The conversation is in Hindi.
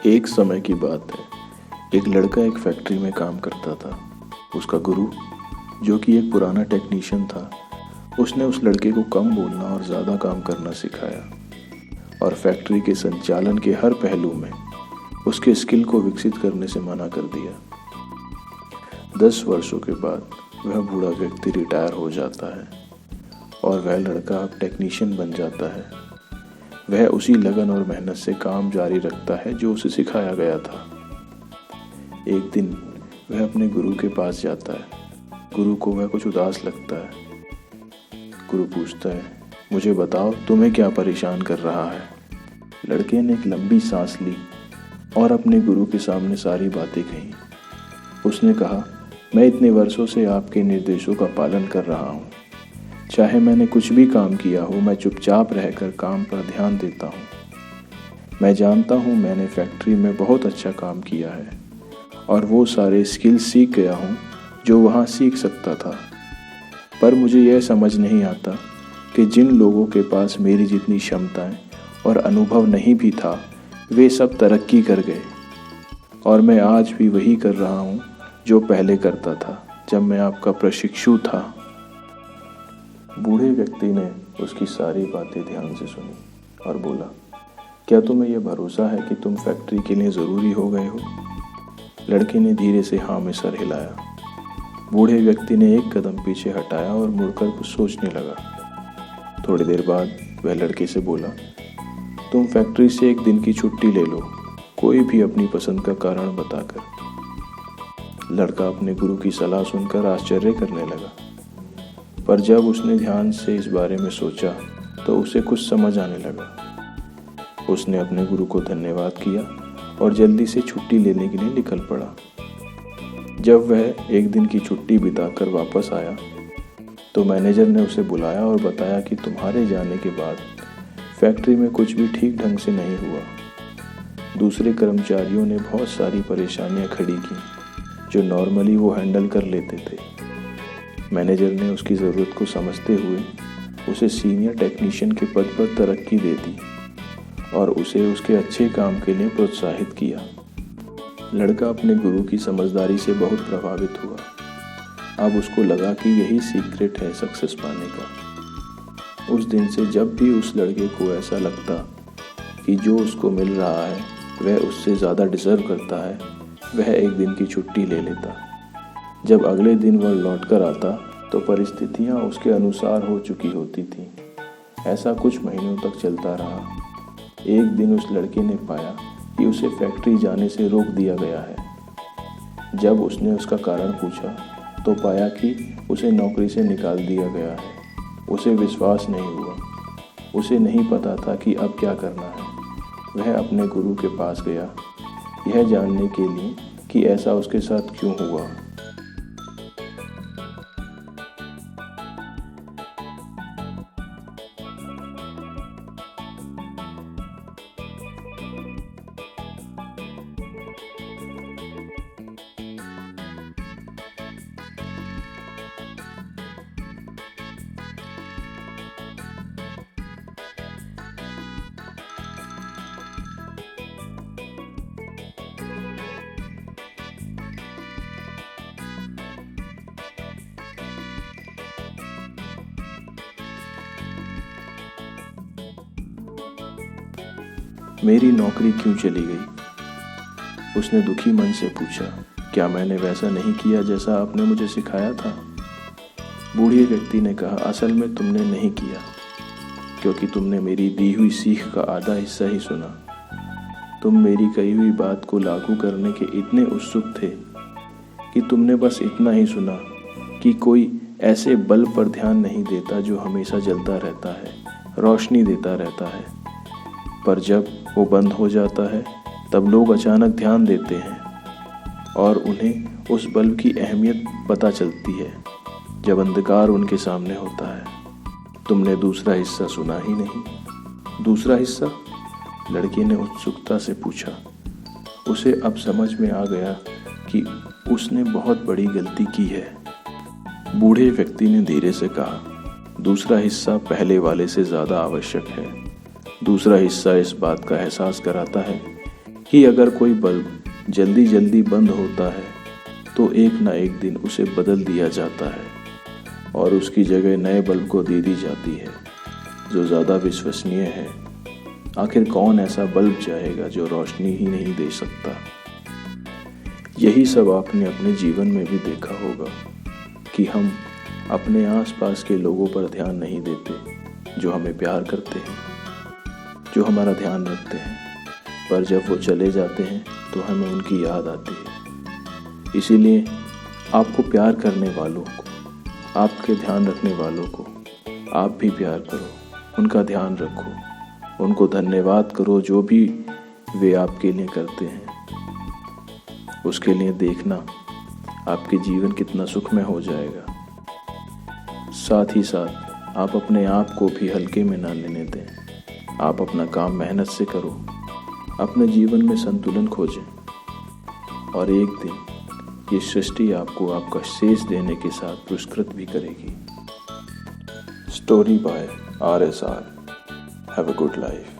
एक समय की बात है। एक लड़का एक फैक्ट्री में काम करता था। उसका गुरु, जो कि एक पुराना टेक्नीशियन था, उसने उस लड़के को कम बोलना और ज़्यादा काम करना सिखाया और फैक्ट्री के संचालन के हर पहलू में उसके स्किल को विकसित करने से मना कर दिया। 10 वर्षों के बाद वह बूढ़ा व्यक्ति रिटायर हो जाता है और वह लड़का अब टेक्नीशियन बन जाता है। वह उसी लगन और मेहनत से काम जारी रखता है जो उसे सिखाया गया था। एक दिन वह अपने गुरु के पास जाता है। गुरु को वह कुछ उदास लगता है। गुरु पूछता है, मुझे बताओ, तुम्हें क्या परेशान कर रहा है? लड़के ने एक लंबी सांस ली और अपने गुरु के सामने सारी बातें कही। उसने कहा, मैं इतने वर्षों से आपके निर्देशों का पालन कर रहा हूँ। चाहे मैंने कुछ भी काम किया हो, मैं चुपचाप रहकर काम पर ध्यान देता हूँ। मैं जानता हूँ मैंने फैक्ट्री में बहुत अच्छा काम किया है और वो सारे स्किल सीख गया हूँ जो वहाँ सीख सकता था। पर मुझे यह समझ नहीं आता कि जिन लोगों के पास मेरी जितनी क्षमताएं और अनुभव नहीं भी था, वे सब तरक्की कर गए और मैं आज भी वही कर रहा हूँ जो पहले करता था जब मैं आपका प्रशिक्षु था। बूढ़े व्यक्ति ने उसकी सारी बातें ध्यान से सुनी और बोला, क्या तुम्हें यह भरोसा है कि तुम फैक्ट्री के लिए ज़रूरी हो गए हो? लड़के ने धीरे से हाँ में सर हिलाया। बूढ़े व्यक्ति ने एक कदम पीछे हटाया और मुड़कर कुछ सोचने लगा। थोड़ी देर बाद वह लड़के से बोला, तुम फैक्ट्री से एक दिन की छुट्टी ले लो, कोई भी अपनी पसंद का कारण बताकर। लड़का अपने गुरु की सलाह सुनकर आश्चर्य करने लगा, पर जब उसने ध्यान से इस बारे में सोचा तो उसे कुछ समझ आने लगा। उसने अपने गुरु को धन्यवाद किया और जल्दी से छुट्टी लेने के लिए निकल पड़ा। जब वह एक दिन की छुट्टी बिताकर वापस आया तो मैनेजर ने उसे बुलाया और बताया कि तुम्हारे जाने के बाद फैक्ट्री में कुछ भी ठीक ढंग से नहीं हुआ। दूसरे कर्मचारियों ने बहुत सारी परेशानियां खड़ी की जो नॉर्मली वो हैंडल कर लेते थे। मैनेजर ने उसकी ज़रूरत को समझते हुए उसे सीनियर टेक्नीशियन के पद पर तरक्की दे दी और उसे उसके अच्छे काम के लिए प्रोत्साहित किया। लड़का अपने गुरु की समझदारी से बहुत प्रभावित हुआ। अब उसको लगा कि यही सीक्रेट है सक्सेस पाने का। उस दिन से जब भी उस लड़के को ऐसा लगता कि जो उसको मिल रहा है वह उससे ज़्यादा डिज़र्व करता है, वह एक दिन की छुट्टी ले लेता। जब अगले दिन वह लौट कर आता तो परिस्थितियां उसके अनुसार हो चुकी होती थीं। ऐसा कुछ महीनों तक चलता रहा। एक दिन उस लड़के ने पाया कि उसे फैक्ट्री जाने से रोक दिया गया है। जब उसने उसका कारण पूछा तो पाया कि उसे नौकरी से निकाल दिया गया है। उसे विश्वास नहीं हुआ। उसे नहीं पता था कि अब क्या करना है। वह अपने गुरु के पास गया, यह जानने के लिए कि ऐसा उसके साथ क्यों हुआ। मेरी नौकरी क्यों चली गई? उसने दुखी मन से पूछा। क्या मैंने वैसा नहीं किया जैसा आपने मुझे सिखाया था? बूढ़े व्यक्ति ने कहा, असल में तुमने नहीं किया क्योंकि तुमने मेरी दी हुई सीख का आधा हिस्सा ही सुना। तुम मेरी कही हुई बात को लागू करने के इतने उत्सुक थे कि तुमने बस इतना ही सुना कि कोई ऐसे बल्ब पर ध्यान नहीं देता जो हमेशा जलता रहता है, रोशनी देता रहता है, पर जब वो बंद हो जाता है तब लोग अचानक ध्यान देते हैं और उन्हें उस बल्ब की अहमियत पता चलती है जब अंधकार उनके सामने होता है। तुमने दूसरा हिस्सा सुना ही नहीं। दूसरा हिस्सा? लड़के ने उत्सुकता से पूछा। उसे अब समझ में आ गया कि उसने बहुत बड़ी गलती की है। बूढ़े व्यक्ति ने धीरे से कहा, दूसरा हिस्सा पहले वाले से ज़्यादा आवश्यक है। दूसरा हिस्सा इस बात का एहसास कराता है कि अगर कोई बल्ब जल्दी जल्दी बंद होता है तो एक ना एक दिन उसे बदल दिया जाता है और उसकी जगह नए बल्ब को दे दी जाती है जो ज़्यादा विश्वसनीय है। आखिर कौन ऐसा बल्ब चाहेगा जो रोशनी ही नहीं दे सकता। यही सब आपने अपने जीवन में भी देखा होगा कि हम अपने आसपास के लोगों पर ध्यान नहीं देते जो हमें प्यार करते हैं, जो हमारा ध्यान रखते हैं, पर जब वो चले जाते हैं तो हमें उनकी याद आती है। इसीलिए आपको प्यार करने वालों को, आपके ध्यान रखने वालों को आप भी प्यार करो, उनका ध्यान रखो, उनको धन्यवाद करो जो भी वे आपके लिए करते हैं। उसके लिए देखना आपके जीवन कितना सुखमय हो जाएगा। साथ ही साथ आप अपने आप को भी हल्के में ना लेने दें। आप अपना काम मेहनत से करो, अपने जीवन में संतुलन खोजें और एक दिन ये सृष्टि आपको आपका शेष देने के साथ पुरस्कृत भी करेगी। Story by RSR। Have a good life.